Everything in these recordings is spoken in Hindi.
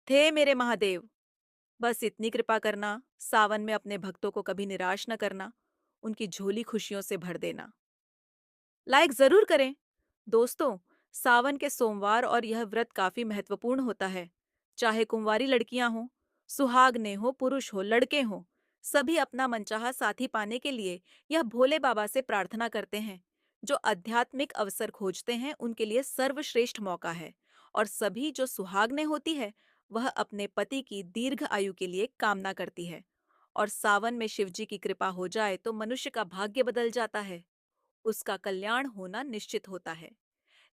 थे मेरे महादेव। बस इतनी कृपा करना, सावन में अपने भक्तों को कभी निराश न करना, उनकी झोली खुशियों से भर देना। लाइक जरूर करें। दोस्तों, सावन के सोमवार और यह व्रत काफी महत्वपूर्ण होता है। चाहे कुंवारी लड़कियां हों, सुहागने हो, पुरुष हो, लड़के हों, सभी अपना मनचाहा साथी पाने के लिए यह भोले बाबा से प्रार्थना करते हैं। जो आध्यात्मिक अवसर खोजते हैं उनके लिए सर्वश्रेष्ठ मौका है। और सभी जो सुहागने होती है, वह अपने पति की दीर्घ आयु के लिए कामना करती है। और सावन में शिव जी की कृपा हो जाए तो मनुष्य का भाग्य बदल जाता है, उसका कल्याण होना निश्चित होता है।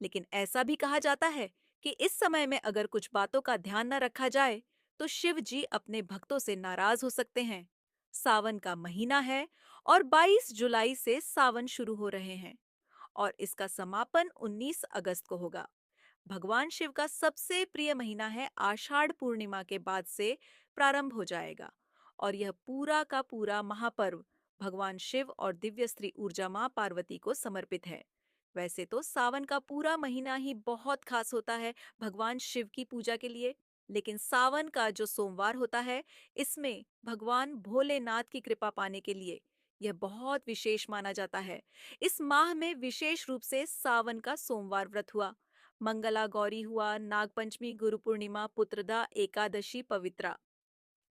लेकिन ऐसा भी कहा जाता है कि इस समय में अगर कुछ बातों का ध्यान न रखा जाए तो शिव जी अपने भक्तों से नाराज हो सकते हैं। सावन का महीना है और 22 जुलाई से सावन शुरू हो रहे हैं और इसका समापन 19 अगस्त को होगा। भगवान शिव का सबसे प्रिय महीना है आषाढ़ पूर्णिमा के बाद से प्रारंभ हो जाएगा और यह पूरा का पूरा महापर्व भगवान शिव और दिव्य स्त्री ऊर्जा माँ पार्वती को समर्पित है। वैसे तो सावन का पूरा महीना ही बहुत खास होता है भगवान शिव की पूजा के लिए, लेकिन सावन का जो सोमवार होता है, इसमें भगवान भोलेनाथ की कृपा पाने के लिए यह बहुत विशेष माना जाता है। इस माह में विशेष रूप से सावन का सोमवार व्रत हुआ, मंगला गौरी हुआ, नागपंचमी, गुरु पूर्णिमा, पुत्रदा एकादशी, पवित्रा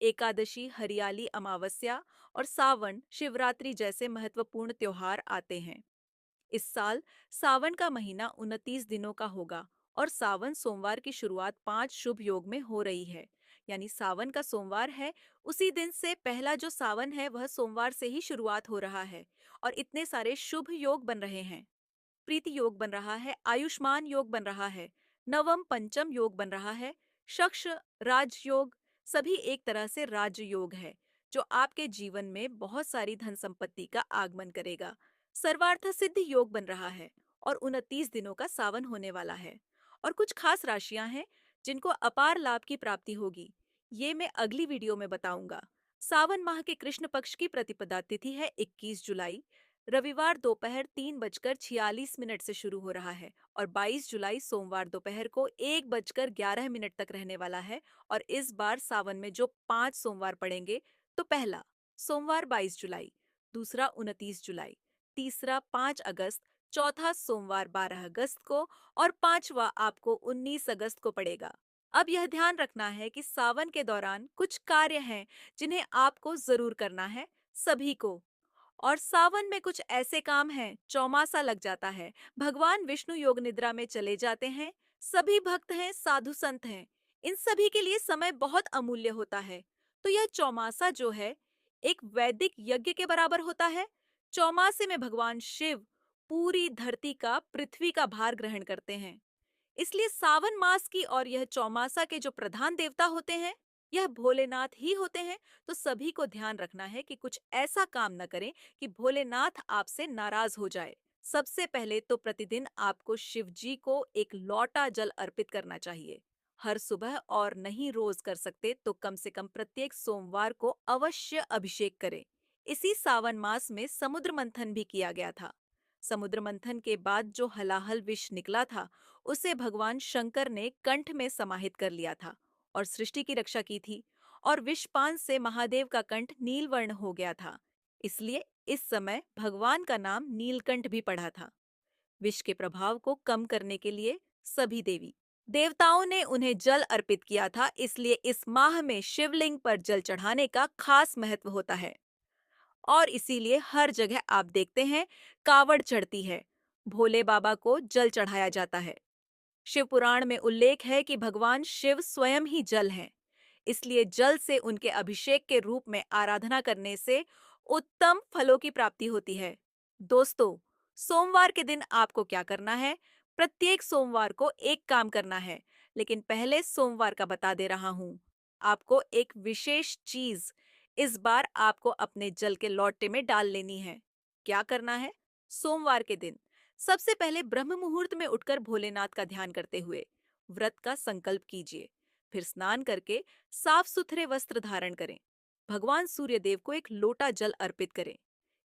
एकादशी, हरियाली अमावस्या और सावन शिवरात्रि जैसे महत्वपूर्ण त्योहार आते हैं। इस साल सावन का महीना 29 दिनों का होगा और सावन सोमवार की शुरुआत 5 शुभ योग में हो रही है। यानी सावन का सोमवार है, उसी दिन से पहला जो सावन है वह सोमवार से ही शुरुआत हो रहा है और इतने सारे शुभ योग बन रहे हैं। प्रीति योग बन रहा है, आयुष्मान योग बन रहा है, नवम पंचम योग बन रहा है, शक्ष राज योग, सभी एक तरह से राज योग है जो आपके जीवन में बहुत सारी धन संपत्ति का आगमन करेगा। सर्वार्थ सिद्धि योग बन रहा है और 29 दिनों का सावन होने वाला है। और कुछ खास राशियां हैं जिनको अपार लाभ की प्राप्ति होगी, ये मैं अगली वीडियो में बताऊंगा। सावन माह के कृष्ण पक्ष की प्रतिपदा तिथि है 21 जुलाई, रविवार दोपहर 3:46 से शुरू हो रहा है और 22 जुलाई सोमवार दोपहर को 1:11 तक रहने वाला है। और इस बार सावन में जो 5 सोमवार पड़ेंगे, तो पहला सोमवार 22 जुलाई, दूसरा 29 जुलाई, तीसरा 5 अगस्त, चौथा सोमवार 12 अगस्त को और पांचवा आपको 19 अगस्त को पड़ेगा। अब यह ध्यान रखना है कि सावन के दौरान कुछ कार्य हैं जिन्हें आपको जरूर करना है, सभी को। और सावन में कुछ ऐसे काम हैं, चौमासा लग जाता है, भगवान विष्णु योग निद्रा में चले जाते हैं, सभी भक्त हैं, साधु संत हैं, इन सभी के लिए समय बहुत अमूल्य होता है। तो यह चौमासा जो है, एक वैदिक यज्ञ के बराबर होता है। चौमासे में भगवान शिव पूरी धरती का, पृथ्वी का भार ग्रहण करते हैं। इसलिए सावन मास की और यह चौमासा के जो प्रधान देवता होते हैं, यह भोलेनाथ ही होते हैं। तो सभी को ध्यान रखना है कि कुछ ऐसा काम न करें कि भोलेनाथ आपसे नाराज हो जाए। सबसे पहले तो प्रतिदिन आपको शिव जी को एक लोटा जल अर्पित करना चाहिए, हर सुबह, और नहीं रोज कर सकते तो कम से कम प्रत्येक सोमवार को अवश्य अभिषेक करें। इसी सावन मास में समुद्र मंथन भी किया गया था। समुद्र मंथन के बाद जो हलाहल विष निकला था, उसे भगवान शंकर ने कंठ में समाहित कर लिया था और सृष्टि की रक्षा की थी। और विषपान से महादेव का कंठ नीलवर्ण हो गया था, इसलिए इस समय भगवान का नाम नीलकंठ भी पड़ा था। विष के प्रभाव को कम करने के लिए सभी देवी देवताओं ने उन्हें जल अर्पित किया था, इसलिए इस माह में शिवलिंग पर जल चढ़ाने का खास महत्व होता है। और इसीलिए हर जगह आप देखते हैं कावड़ चढ़ती है, भोले बाबा को जल चढ़ाया जाता है। शिव पुराण में उल्लेख है कि भगवान शिव स्वयं ही जल हैं, इसलिए जल से उनके अभिषेक के रूप में आराधना करने से उत्तम फलों की प्राप्ति होती है। दोस्तों, सोमवार के दिन आपको क्या करना है? प्रत्येक सोमवार को एक काम करना है, लेकिन पहले सोमवार का बता दे रहा हूं। आपको एक विशेष चीज इस बार आपको अपने जल के लोटे में डाल लेनी है। क्या करना है? सोमवार के दिन सबसे पहले ब्रह्म मुहूर्त में उठकर भोलेनाथ का ध्यान करते हुए व्रत का संकल्प कीजिए। फिर स्नान करके साफ सुथरे वस्त्र धारण करें। भगवान सूर्य देव को एक लोटा जल अर्पित करें।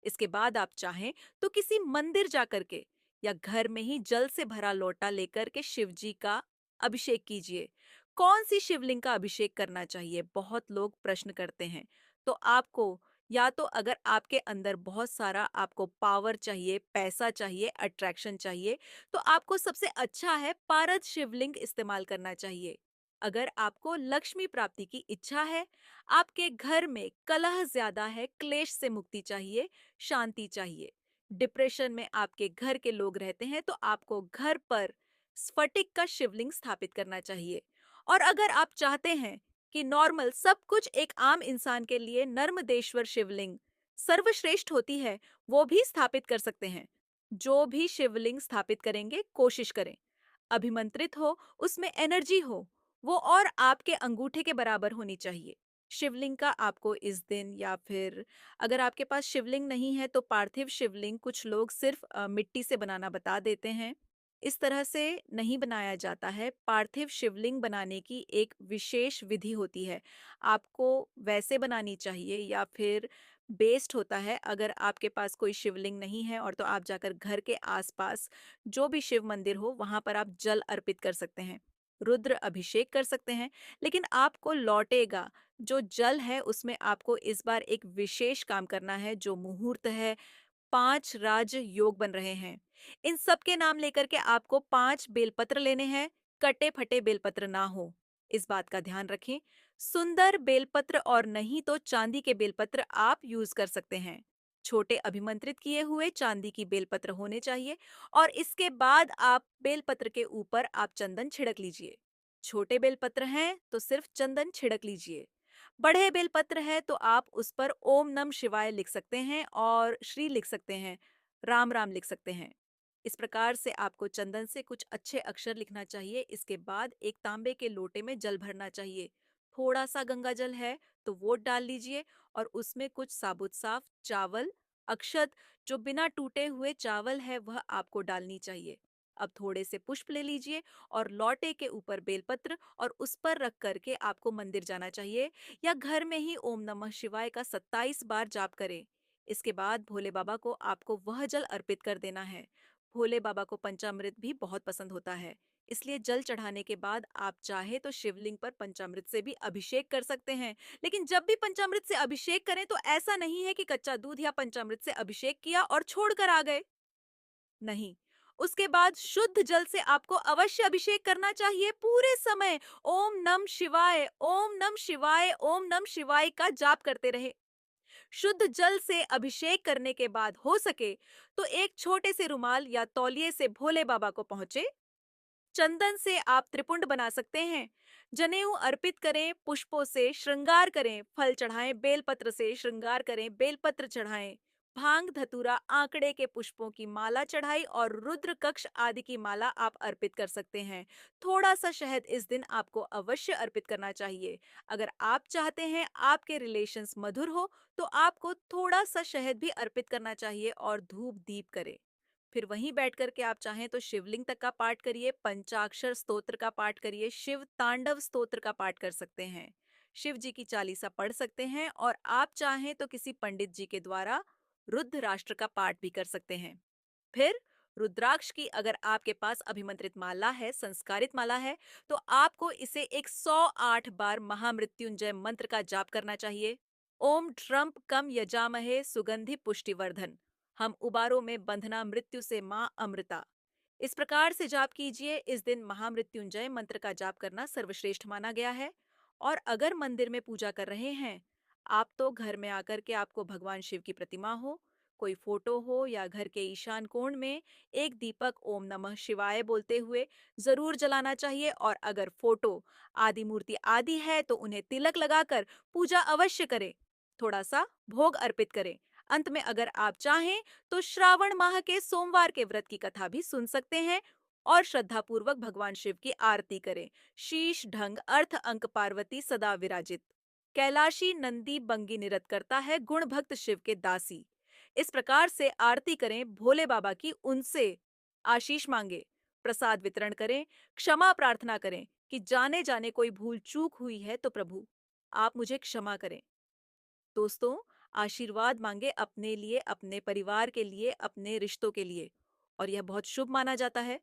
इसके बाद आप चाहें तो किसी मंदिर जाकर के या घर में ही जल से भरा लोटा लेकर के शिव जी का अभिषेक कीजिए। कौन सी शिवलिंग का अभिषेक करना चाहिए? बहुत लोग प्रश्न करते हैं। तो आपको या तो अगर आपके अंदर बहुत सारा आपको पावर चाहिए, पैसा चाहिए, अट्रैक्शन चाहिए, तो आपको सबसे अच्छा है पारद शिवलिंग इस्तेमाल करना चाहिए। अगर आपको लक्ष्मी प्राप्ति की इच्छा है, आपके घर में कलह ज्यादा है, क्लेश से मुक्ति चाहिए, शांति चाहिए, डिप्रेशन में आपके घर के लोग रहते हैं, तो आपको घर पर स्फटिक का शिवलिंग स्थापित करना चाहिए। और अगर आप चाहते हैं कि नॉर्मल सब कुछ एक आम इंसान के लिए नर्मदेश्वर शिवलिंग सर्वश्रेष्ठ होती है, वो भी स्थापित कर सकते हैं। जो भी शिवलिंग स्थापित करेंगे, कोशिश करें अभिमंत्रित हो, उसमें एनर्जी हो, वो और आपके अंगूठे के बराबर होनी चाहिए। शिवलिंग का आपको इस दिन या फिर अगर आपके पास शिवलिंग नहीं है तो पार्थिव शिवलिंग कुछ लोग सिर्फ मिट्टी से बनाना बता देते हैं। इस तरह से नहीं बनाया जाता है। पार्थिव शिवलिंग बनाने की एक विशेष विधि होती है। आपको वैसे बनानी चाहिए या फिर बेस्ड होता है। अगर आपके पास कोई शिवलिंग नहीं है और तो आप जाकर घर के आसपास जो भी शिव मंदिर हो वहां पर आप जल अर्पित कर सकते हैं, रुद्र अभिषेक कर सकते हैं। लेकिन आपको लौटेगा जो जल है उसमें आपको इस बार एक विशेष काम करना है जो मुहूर्त है। 5 राज योग बन रहे हैं। इन सब के नाम लेकर के आपको 5 बेलपत्र लेने हैं, कटे-फटे बेलपत्र ना हो। इस बात का ध्यान रखें। सुंदर बेलपत्र और नहीं तो चांदी के बेलपत्र आप यूज कर सकते हैं। छोटे अभिमंत्रित किए हुए चांदी की बेलपत्र होने चाहिए और इसके बाद आप बेलपत्र के ऊपर आप चंदन छिड़क लीजिए। छोटे बेलपत्र हैं तो सिर्फ चंदन छिड़क लीजिए। बड़े बेलपत्र है तो आप उस पर ओम नम शिवाय लिख सकते हैं और श्री लिख सकते हैं, राम राम लिख सकते हैं। इस प्रकार से आपको चंदन से कुछ अच्छे अक्षर लिखना चाहिए। इसके बाद एक तांबे के लोटे में जल भरना चाहिए। थोड़ा सा गंगा जल है तो वो डाल लीजिए और उसमें कुछ साबुत साफ चावल, अक्षत, जो बिना टूटे हुए चावल है वह आपको डालनी चाहिए। अब थोड़े से पुष्प ले लीजिए और लौटे के ऊपर बेलपत्र और उस पर रख करके आपको मंदिर जाना चाहिए या घर में ही ओम नमः शिवाय का 27 बार जाप करें। इसके बाद भोले बाबा को आपको वह जल अर्पित कर देना है। भोले बाबा को पंचामृत भी बहुत पसंद होता है, इसलिए जल चढ़ाने के बाद आप चाहे तो शिवलिंग पर पंचामृत से भी अभिषेक कर सकते हैं। लेकिन जब भी पंचामृत से अभिषेक करें तो ऐसा नहीं है कि कच्चा दूध या पंचामृत से अभिषेक किया और छोड़कर आ गए। नहीं, उसके बाद शुद्ध जल से आपको अवश्य अभिषेक करना चाहिए। पूरे समय ओम नम शिवाय, ओम नम शिवाय, ओम नम शिवाय का जाप करते रहे। शुद्ध जल से अभिषेक करने के बाद हो सके तो एक छोटे से रुमाल या तौलिए से भोले बाबा को पहुंचे। चंदन से आप त्रिपुंड बना सकते हैं। जनेऊ अर्पित करें, पुष्पों से श्रृंगार करें, फल चढ़ाएं, बेलपत्र से श्रृंगार करें, बेलपत्र चढ़ाएं। भांग धतूरा आंकड़े के पुष्पों की माला चढ़ाई और रुद्र कक्ष आदि की माला आप अर्पित कर सकते हैं। थोड़ा सा शहद इस दिन आपको अवश्य अर्पित करना चाहिए। अगर आप चाहते हैं आपके रिलेशंस मधुर हो तो आपको थोड़ा सा शहद भी अर्पित करना चाहिए और धूप दीप करें। फिर वहीं बैठ कर के आप चाहें तो शिवलिंग तक का पाठ करिए, पंचाक्षर स्तोत्र का पाठ करिए, शिव तांडव स्तोत्र का पाठ कर सकते हैं, शिव जी की चालीसा पढ़ सकते हैं और आप चाहें तो किसी पंडित जी के द्वारा रुद्र राष्ट्र का पाठ भी कर सकते हैं। फिर रुद्राक्ष की अगर आपके पास अभिमंत्रित माला है, संस्कारित माला है, तो आपको इसे 108 बार महामृत्युंजय मंत्र का जाप करना चाहिए। ओम ट्रम्प कम यजामहे सुगंधि पुष्टिवर्धन, हम उबारों में बंधना मृत्यु से मां अमृता। इस प्रकार से जाप कीजिए। इस दिन महामृत्युंजय मंत्र का जाप करना सर्वश्रेष्ठ माना गया है। और अगर मंदिर में पूजा कर रहे हैं आप तो घर में आकर के आपको भगवान शिव की प्रतिमा हो, कोई फोटो हो या घर के ईशान कोण में एक दीपक ओम नमः शिवाय बोलते हुए जरूर जलाना चाहिए। और अगर फोटो आदि मूर्ति आदि है तो उन्हें तिलक लगाकर पूजा अवश्य करें। थोड़ा सा भोग अर्पित करें। अंत में अगर आप चाहें तो श्रावण माह के सोमवार के व्रत की कथा भी सुन सकते हैं और श्रद्धापूर्वक भगवान शिव की आरती करें। शीश ढंग अर्थ अंक पार्वती सदा विराजित, कैलाशी नंदी बंगी निरत करता है गुण भक्त शिव के दासी। इस प्रकार से आरती करें भोले बाबा की, उनसे आशीष मांगे, प्रसाद वितरण करें, क्षमा प्रार्थना करें कि जाने जाने कोई भूल चूक हुई है तो प्रभु आप मुझे क्षमा करें। दोस्तों, आशीर्वाद मांगे अपने लिए, अपने परिवार के लिए, अपने रिश्तों के लिए, और यह बहुत शुभ माना जाता है।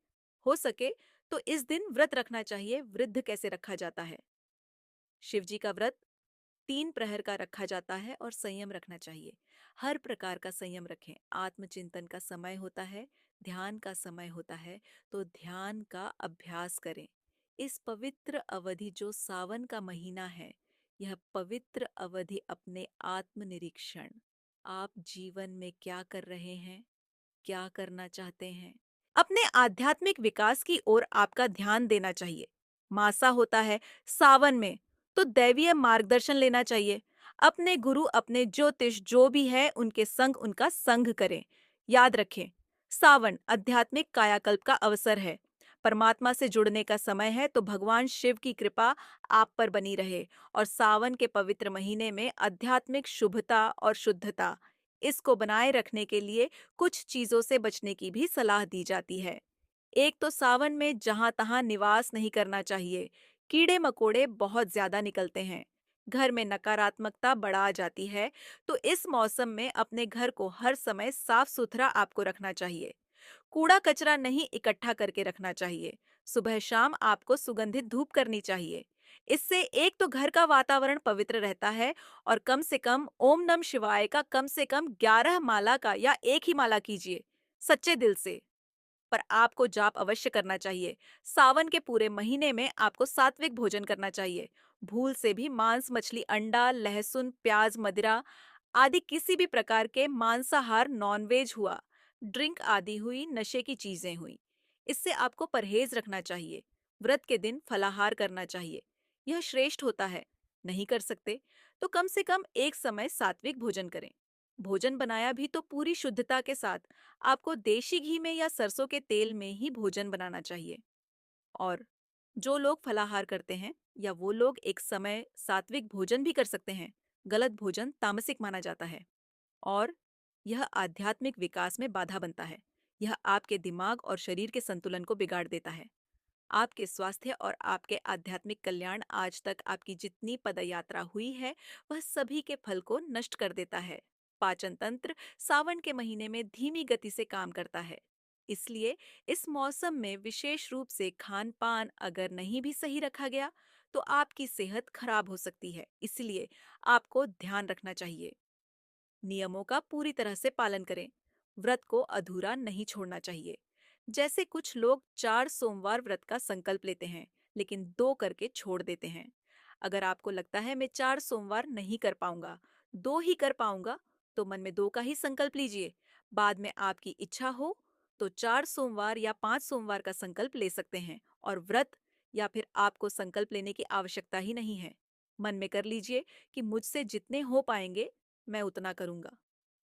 हो सके तो इस दिन व्रत रखना चाहिए। वृद्ध कैसे रखा जाता है? शिव जी का व्रत 3 प्रहर का रखा जाता है और संयम रखना चाहिए। हर प्रकार का संयम रखें। आत्मचिंतन का समय होता है, ध्यान का समय होता है, तो ध्यान का अभ्यास करें। इस पवित्र अवधि जो सावन का महीना है, यह पवित्र अवधि अपने आत्मनिरीक्षण, आप जीवन में क्या कर रहे हैं, क्या करना चाहते हैं, अपने आध्यात्मिक विकास की ओर आपका ध्यान देना चाहिए। मासा होता है सावन में, तो दैवीय मार्गदर्शन लेना चाहिए। अपने गुरु, अपने ज्योतिष जो भी है, उनके संग उनका संग करें। याद रखें, सावन आध्यात्मिक कायाकल्प का अवसर है। परमात्मा से जुड़ने का समय है, तो भगवान शिव की कृपा आप पर बनी रहे। और सावन के पवित्र महीने में आध्यात्मिक शुभता और शुद्धता, इसको बनाए रखने के लिए कुछ चीजों से बचने की भी सलाह दी जाती है। एक तो सावन में जहां तहां निवास नहीं करना चाहिए। कीड़े मकोड़े बहुत ज्यादा निकलते हैं। घर में नकारात्मकता बढ़ा जाती है। तो इस मौसम में अपने घर को हर समय साफ सुथरा आपको रखना चाहिए। कूड़ा कचरा नहीं इकट्ठा करके रखना चाहिए। सुबह शाम आपको सुगंधित धूप करनी चाहिए। इससे एक तो घर का वातावरण पवित्र रहता है, और कम से कम ओम नम शिवाय का कम से कम 11 माला का या एक ही माला कीजिए, सच्चे दिल से। पर आपको जाप अवश्य करना चाहिए। सावन के पूरे महीने में आपको सात्विक भोजन करना चाहिए। भूल से भी मांस, मछली, अंडा, लहसुन, प्याज, मदिरा आदि किसी भी प्रकार के मांसाहार, नॉनवेज हुआ, ड्रिंक आदि हुई, नशे की चीजें हुई, इससे आपको परहेज रखना चाहिए। व्रत के दिन फलाहार करना चाहिए, यह श्रेष्ठ होता है। नहीं कर सकते तो कम से कम एक समय सात्विक भोजन करें। भोजन बनाया भी तो पूरी शुद्धता के साथ। आपको देशी घी में या सरसों के तेल में ही भोजन बनाना चाहिए। और जो लोग फलाहार करते हैं या वो लोग एक समय सात्विक भोजन भी कर सकते हैं। गलत भोजन तामसिक माना जाता है, और यह आध्यात्मिक विकास में बाधा बनता है। यह आपके दिमाग और शरीर के संतुलन को बिगाड़ देता है। आपके स्वास्थ्य और आपके आध्यात्मिक कल्याण, आज तक आपकी जितनी पदयात्रा हुई है, वह सभी के फल को नष्ट कर देता है। पाचन तंत्र सावन के महीने में धीमी गति से काम करता है। इसलिए इस मौसम में विशेष रूप से खान पान अगर नहीं भी सही रखा गया, तो आपकी सेहत खराब हो सकती है। इसलिए आपको ध्यान रखना चाहिए। नियमों का पूरी तरह से पालन करें। व्रत को अधूरा नहीं छोड़ना चाहिए। जैसे कुछ लोग 4 सोमवार व्रत का संकल्प लेते हैं, लेकिन 2 करके छोड़ देते हैं। अगर आपको लगता है मैं 4 सोमवार नहीं कर पाऊंगा, 2 ही कर पाऊंगा, तो मन में 2 का ही संकल्प लीजिए। बाद में आपकी इच्छा हो तो 4 सोमवार या 5 सोमवार का संकल्प ले सकते हैं। और व्रत या फिर आपको संकल्प लेने की आवश्यकता ही नहीं है। मन में कर लीजिए कि मुझसे जितने हो पाएंगे मैं उतना करूंगा।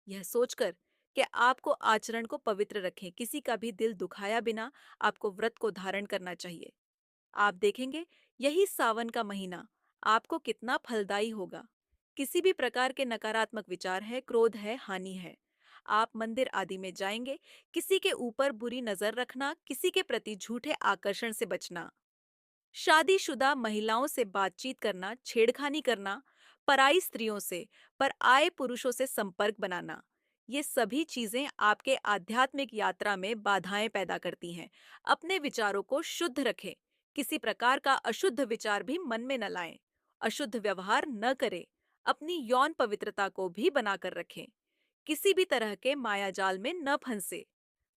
यह सोचकर कि आपको आचरण को पवित्र रखें, किसी का भी दिल दुखाया बिना आपको व्रत को धारण करना चाहिए। आप देखेंगे यही सावन का महीना आपको कितना फलदायी होगा। किसी भी प्रकार के नकारात्मक विचार है, क्रोध है, हानि है, आप मंदिर आदि में जाएंगे, किसी के ऊपर बुरी नजर रखना, किसी के प्रति झूठे आकर्षण से बचना, शादीशुदा महिलाओं से बातचीत करना, छेड़खानी करना, पराई स्त्रियों से, पर आए पुरुषों से संपर्क बनाना, ये सभी चीजें आपके आध्यात्मिक यात्रा में बाधाएं पैदा करती हैं। अपने विचारों को शुद्ध रखें। किसी प्रकार का अशुद्ध विचार भी मन में न लाएं। अशुद्ध व्यवहार न करें। अपनी यौन पवित्रता को भी बनाकर रखें। किसी भी तरह के मायाजाल में न फंसे।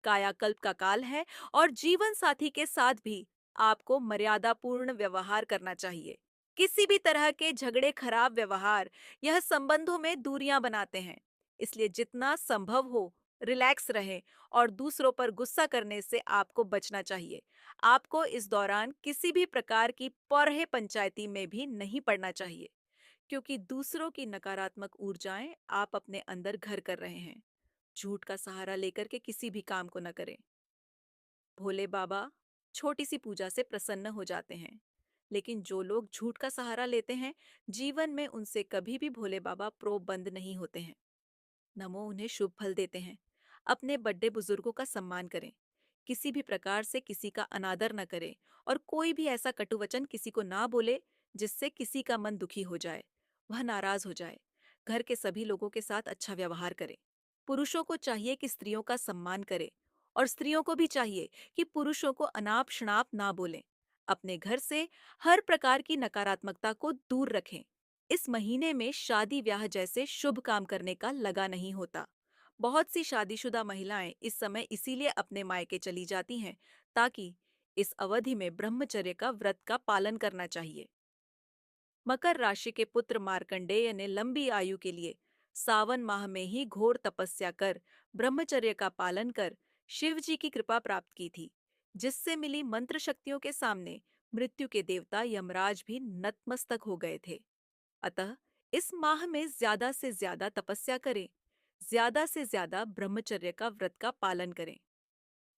कायाकल्प का काल है, और जीवन साथी के साथ भी आपको मर्यादापूर्ण व्यवहार करना चाहिए। किसी भी तरह के झगड़े, खराब व्यवहार, यह संबंधों में दूरियां बनाते हैं। इसलिए जितना संभव हो रिलैक्स रहें, और दूसरों पर गुस्सा करने से आपको बचना चाहिए। आपको इस दौरान किसी भी प्रकार की पौरहे पंचायती में भी नहीं पड़ना चाहिए, क्योंकि दूसरों की नकारात्मक ऊर्जाएं आप अपने अंदर घर कर रहे हैं। झूठ का सहारा लेकर के किसी भी काम को न करें। भोले बाबा छोटी सी पूजा से प्रसन्न हो जाते हैं, लेकिन जो लोग झूठ का सहारा लेते हैं, जीवन में उनसे कभी भी भोले बाबा प्रोबंद नहीं होते हैं। नमो उन्हें शुभ फल देते हैं। अपने बड़े बुजुर्गों का सम्मान करें। किसी भी प्रकार से किसी का अनादर न करें, और कोई भी ऐसा कटुवचन किसी को ना बोले जिससे किसी का मन दुखी हो जाए, वह नाराज हो जाए। घर के सभी लोगों के साथ अच्छा व्यवहार करें। पुरुषों को चाहिए कि स्त्रियों का सम्मान करें। और स्त्रियों को भी चाहिए कि पुरुषों को अनाप शनाप ना बोलें। अपने घर से हर प्रकार की नकारात्मकता को दूर रखें। इस महीने में शादी ब्याह जैसे शुभ काम करने का लगा नहीं होता। बहुत सी शादीशुदा महिलाएं इस समय इसीलिए अपने मायके चली जाती हैं, ताकि इस अवधि में ब्रह्मचर्य का व्रत का पालन करना चाहिए। मकर राशि के पुत्र मार्कंडेय ने लंबी आयु के लिए सावन माह में ही घोर तपस्या कर ब्रह्मचर्य का पालन कर शिव जी की कृपा प्राप्त की थी, जिससे मिली मंत्र शक्तियों के सामने मृत्यु के देवता यमराज भी नतमस्तक हो गए थे। अतः इस माह में ज्यादा से ज्यादा तपस्या करें, ज्यादा से ज्यादा ब्रह्मचर्य का व्रत का पालन करें।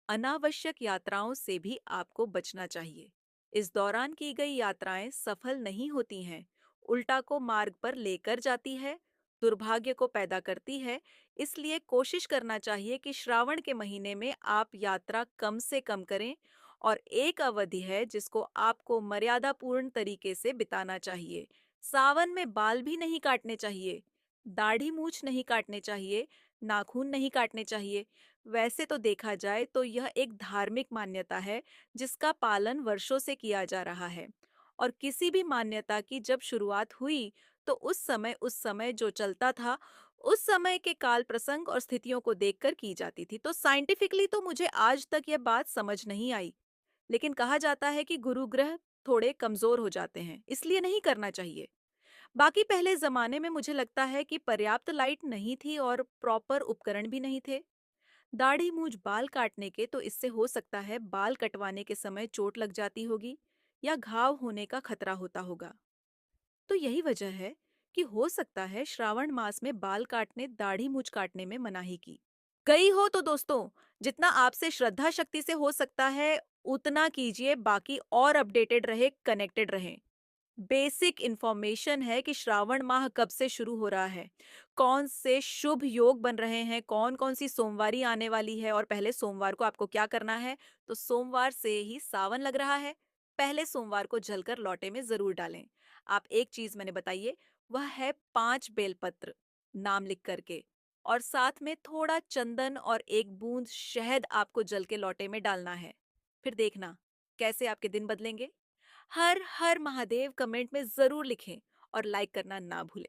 अनावश्यक यात्राओं से भी आपको बचना चाहिए। इस दौरान की गई यात्राएं सफल नहीं होती हैं, उल्टा को मार्ग पर लेकर जाती है, दुर्भाग्य को पैदा करती है। इसलिए कोशिश करना चाहिए कि श्रावण के महीने में आप यात्रा कम से कम करें। और एक अवधि है जिसको आपको मर्यादापूर्ण तरीके से बिताना चाहिए। सावन में बाल भी नहीं काटने चाहिए, दाढ़ी मूछ नहीं काटने चाहिए, नाखून नहीं काटने चाहिए। वैसे तो देखा जाए तो यह एक धार्मिक मान्यता है जिसका पालन वर्षों से किया जा रहा है। और किसी भी मान्यता की जब शुरुआत हुई तो उस समय जो चलता था, उस समय के काल प्रसंग और स्थितियों को देखकर की जाती थी। तो साइंटिफिकली तो मुझे आज तक यह बात समझ नहीं आई। लेकिन कहा जाता है कि गुरु ग्रह थोड़े कमजोर हो जाते हैं, इसलिए नहीं करना चाहिए। बाकी पहले जमाने में मुझे लगता है कि पर्याप्त लाइट नहीं थी और प्रॉपर उपकरण भी नहीं थे। दाढ़ी मूंछ बाल काटने के तो इससे हो सकता है बाल कटवाने के समय चोट लग जाती होगी या घाव होने का खतरा होता होगा। तो यही वजह है कि हो सकता है श्रावण मास में बाल काटने दाढ़ी मूंछ काटने में मनाही की गई हो। तो दोस्तों, जितना आपसे श्रद्धा शक्ति से हो सकता है उतना कीजिए। बाकी और अपडेटेड रहे, कनेक्टेड रहें। बेसिक इन्फॉर्मेशन है कि श्रावण माह कब से शुरू हो रहा है, कौन से शुभ योग बन रहे हैं, कौन कौन सी सोमवारी आने वाली है और पहले सोमवार को आपको क्या करना है। तो सोमवार से ही सावन लग रहा है, पहले सोमवार को जलकर लौटे में जरूर डालें। आप एक चीज मैंने बताइए, वह है 5 बेलपत्र नाम लिख करके, और साथ में थोड़ा चंदन और एक बूंद शहद आपको जल के लौटे में डालना है। फिर देखना कैसे आपके दिन बदलेंगे। हर हर महादेव कमेंट में जरूर लिखें और लाइक करना ना भूलें।